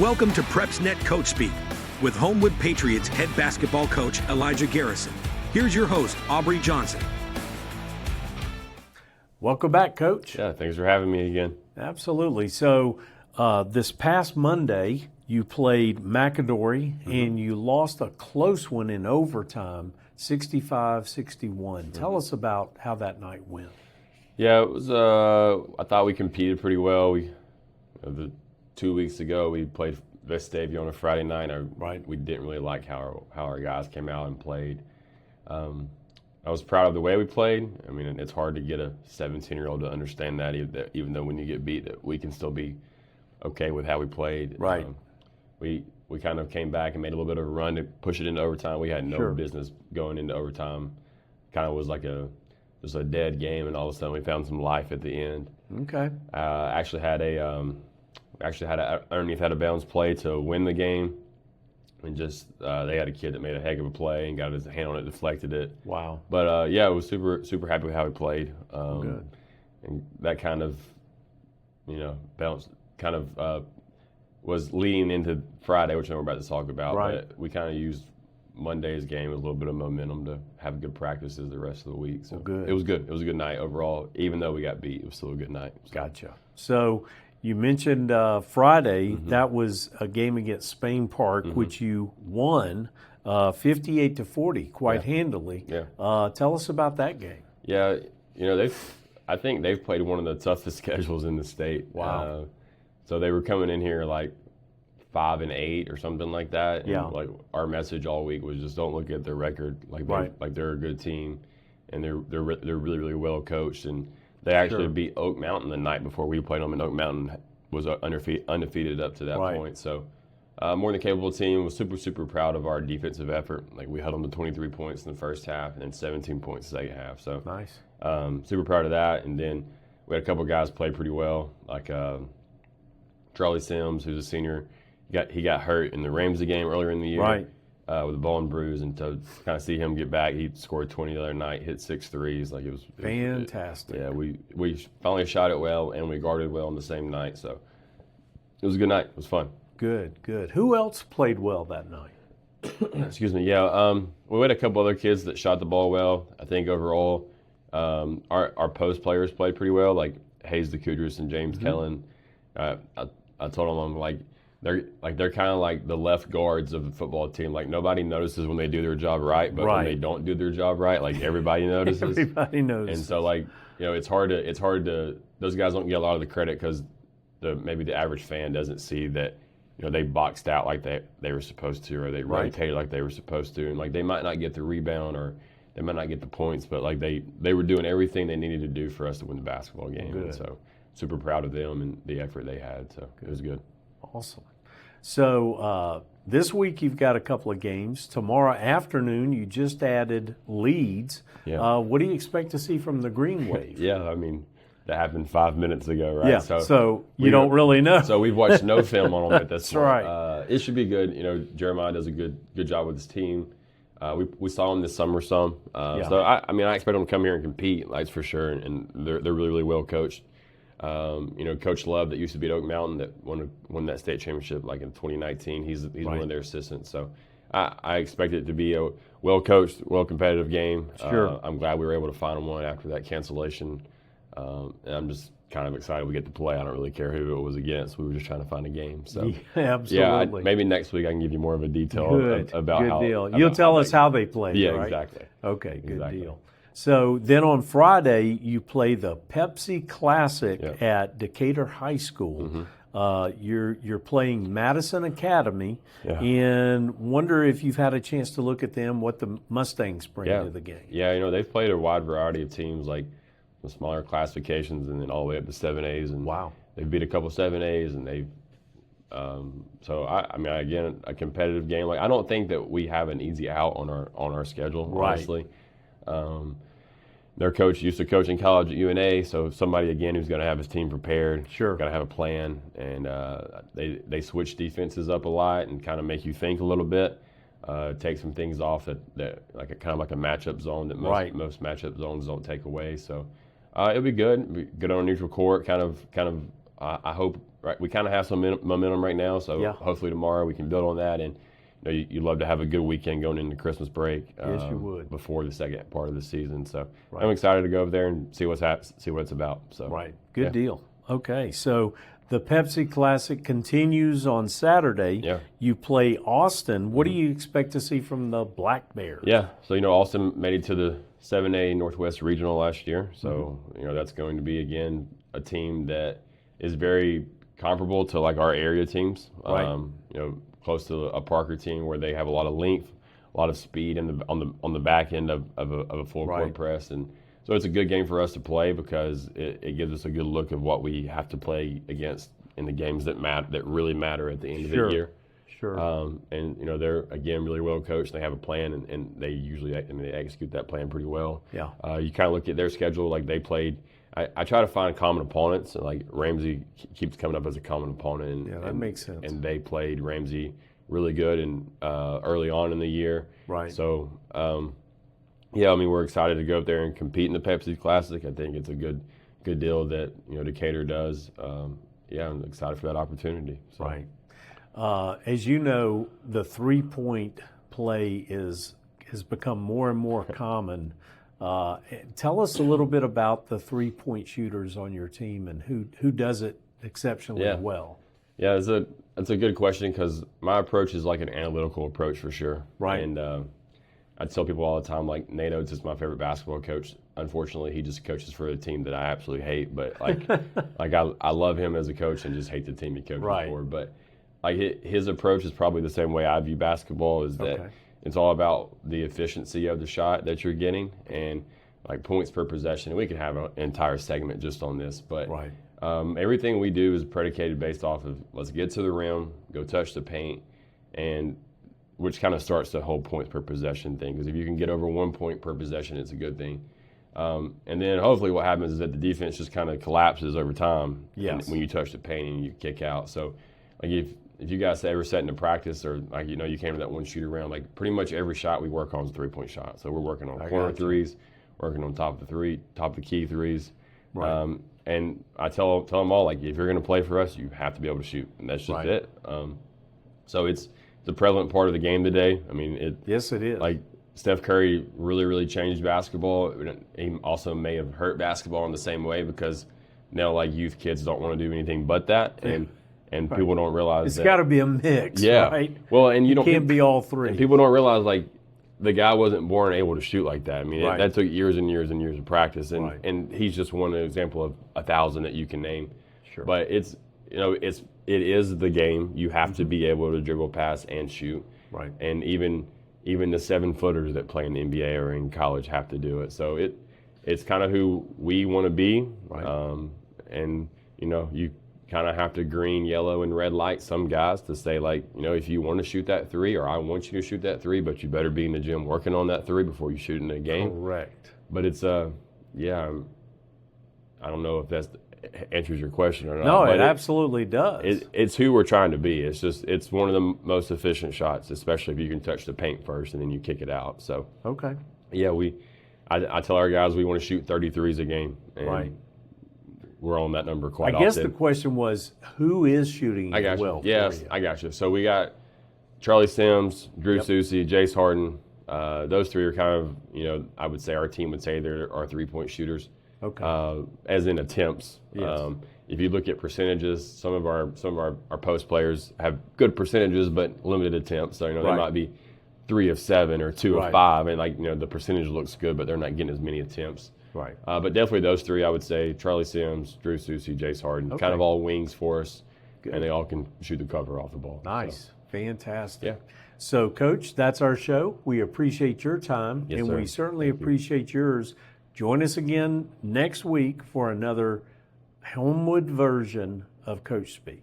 Welcome to PrepsNet Coach Speak with Homewood Patriots head basketball coach Elijah Garrison. Here's your host, Aubrey Johnson. Welcome back, Coach. Yeah, thanks for having me again. Absolutely. So this past Monday, you played McAdory, and you lost a close one in overtime, 65-61. Tell us about how that night went. Yeah, it was. I thought we competed pretty well. The 2 weeks ago, we played Vestavia on a Friday night. We didn't really like how our guys came out and played. I was proud of the way we played. I mean, it's hard to get a 17-year-old to understand that, even though when you get beat, that we can still be okay with how we played. Right. We kind of came back and made a little bit of a run to push it into overtime. We had no business going into overtime. Kind of was like just a dead game, and all of a sudden we found some life at the end. Okay. Actually had a underneath out of bounds play to win the game, and just they had a kid that made a heck of a play and got his hand on it, deflected it. Wow. But yeah, I was super happy with how we played. Good. And that kind of bounce was leading into Friday, which I'm about to talk about. Right. But we kind of used Monday's game as a little bit of momentum to have good practices the rest of the week. So good. It was good. It was a good night overall. Even though we got beat, it was still a good night. Gotcha. So you mentioned Friday. That was a game against Spain Park, which you won 58-40 quite handily. Yeah. Tell us about that game. Yeah, I think they've played one of the toughest schedules in the state. Wow. So they were coming in here like 5-8 or something like that. And yeah. Like our message all week was just don't look at their record. Like they're a good team, and they're really well coached. And they actually beat Oak Mountain the night before we played them, and Oak Mountain was undefeated up to that point. So more than capable team. Was super proud of our defensive effort. Like we held them to 23 points in the first half, and then 17 points in the second half. So nice. Super proud of that. And then we had a couple of guys play pretty well, like Charlie Sims, who's a senior. He got hurt in the Ramsey game earlier in the year, with a ball and bruise, and to kind of see him get back, he scored 20 the other night, hit 6 threes. Like it was fantastic. Yeah, we finally shot it well, and we guarded well on the same night. So it was a good night. It was fun. Good. Who else played well that night? Excuse me. Yeah, we had a couple other kids that shot the ball well. I think overall, our post players played pretty well, like Hayes DeCudris and James Kellen. I told them they're kind of like the left guards of the football team. Like nobody notices when they do their job right, but when they don't do their job right, like everybody notices. Everybody notices. And so it's hard to those guys don't get a lot of the credit because maybe the average fan doesn't see that they boxed out like they were supposed to, or they rotated like they were supposed to, and like they might not get the rebound or they might not get the points, but like they were doing everything they needed to do for us to win the basketball game. And so super proud of them and the effort they had. So it was good. Awesome. So this week you've got a couple of games. Tomorrow afternoon you just added Leeds. Yeah. What do you expect to see from the Green Wave? Yeah, I mean, that happened 5 minutes ago, right? Yeah, so you don't really know. So we've watched no film on them at this point. That's right. It should be good. Jeremiah does a good job with his team. We saw him this summer some. So, I expect them to come here and compete, that's for sure, and they're really well coached. Coach Love that used to be at Oak Mountain that won that state championship like in 2019. He's one of their assistants. So I expect it to be a well-coached, well-competitive game. Sure. I'm glad we were able to find one after that cancellation. And I'm just kind of excited we get to play. I don't really care who it was against. We were just trying to find a game. So yeah, absolutely. Yeah, maybe next week I can give you more of a detail about good how. deal. You'll tell us how they played. Yeah, right? exactly. Okay, good deal. So then on Friday, you play the Pepsi Classic at Decatur High School. You're playing Madison Academy, and wonder if you've had a chance to look at them, what the Mustangs bring to the game. Yeah, they've played a wide variety of teams, like the smaller classifications, and then all the way up to 7As. And they've beat a couple 7As, and they've again, a competitive game. Like I don't think that we have an easy out on our schedule, honestly. Their coach used to coach in college at UNA, so somebody again who's going to have his team prepared, got to have a plan, and they switch defenses up a lot and kind of make you think a little bit, take some things off that like kind of like a matchup zone that most matchup zones don't take away. So it'll be good. Good on a neutral court. I hope we kind of have some momentum right now. So hopefully tomorrow we can build on that. And you love to have a good weekend going into Christmas break. Yes, you would. Before the second part of the season. So I'm excited to go over there and see what it's about. So good deal. Okay, so the Pepsi Classic continues on Saturday. Yeah. You play Austin. What do you expect to see from the Black Bears? Yeah, so Austin made it to the 7A Northwest Regional last year. So that's going to be again a team that is very comparable to like our area teams. Close to a Parker team where they have a lot of length, a lot of speed on the back end of a full court press. And so it's a good game for us to play because it gives us a good look of what we have to play against in the games that really matter at the end of the year. Sure. And they're again really well coached. They have a plan, and they usually they execute that plan pretty well. Yeah. You kind of look at their schedule, like they played. I try to find common opponents, and like Ramsey keeps coming up as a common opponent. And, that makes sense. And they played Ramsey really good and early on in the year. Right. So. We're excited to go up there and compete in the Pepsi Classic. I think it's a good deal that Decatur does. I'm excited for that opportunity. So. Right. As you know, the 3-point play has become more and more common. Tell us a little bit about the 3-point shooters on your team and who does it exceptionally well. Yeah, it's a good question because my approach is like an analytical approach for sure. Right. And I tell people all the time, like, Nate Oates is my favorite basketball coach. Unfortunately, he just coaches for a team that I absolutely hate. But, I love him as a coach and just hate the team he coaches for. But, his approach is probably the same way I view basketball is that it's all about the efficiency of the shot that you're getting and, points per possession. And we could have an entire segment just on this. But everything we do is predicated based off of let's get to the rim, go touch the paint, and which kind of starts the whole points per possession thing. Because if you can get over 1 point per possession, it's a good thing. And then hopefully what happens is that the defense just kind of collapses over time when you touch the paint and you kick out. So if you guys ever sat into practice or you came to that one shoot around, pretty much every shot we work on is a 3-point shot. So we're working on corner threes, working on top of the key threes. Right. And I tell them all, if you're going to play for us, you have to be able to shoot. And that's just it. So it's a prevalent part of the game today. I mean, yes, it is. Steph Curry really, really changed basketball. He also may have hurt basketball in the same way because now, youth kids don't want to do anything but that, and people don't realize it's got to be a mix, right? Well, and you can't be all three. And people don't realize the guy wasn't born able to shoot like that. I mean, that took years and years and years of practice, and he's just one example of 1,000 that you can name. Sure. But it is the game. You have to be able to dribble, pass, and shoot. Right. And even the 7-footers that play in the NBA or in college have to do it. So it's kind of who we want to be. Right. And you kind of have to green, yellow, and red light some guys to say if you want to shoot that 3 or I want you to shoot that 3, but you better be in the gym working on that 3 before you shoot in a game. Correct. But it's I don't know if that's answers your question or not. No, it absolutely does. It's who we're trying to be. It's one of the most efficient shots, especially if you can touch the paint first and then you kick it out. So I tell our guys we want to shoot 33s a game. And we're on that number quite often. I guess the question was who is shooting I got you. well? Yes, I got you. So we got Charlie Sims, Drew Soucy, Jace Harden. Those 3 are kind of I would say our team would say they're our 3-point shooters. Okay. As in attempts. Yes. If you look at percentages, some of our post players have good percentages but limited attempts. So they might be 3 of 7 or 2 of 5, and the percentage looks good, but they're not getting as many attempts. Right. But definitely those 3, I would say: Charlie Sims, Drew Soucy, Jace Harden, kind of all wings for us, and they all can shoot the cover off the ball. Nice, fantastic. Yeah. So, Coach, that's our show. We appreciate your time, yes, and sir. We certainly appreciate yours. Join us again next week for another Homewood version of Coach Speak.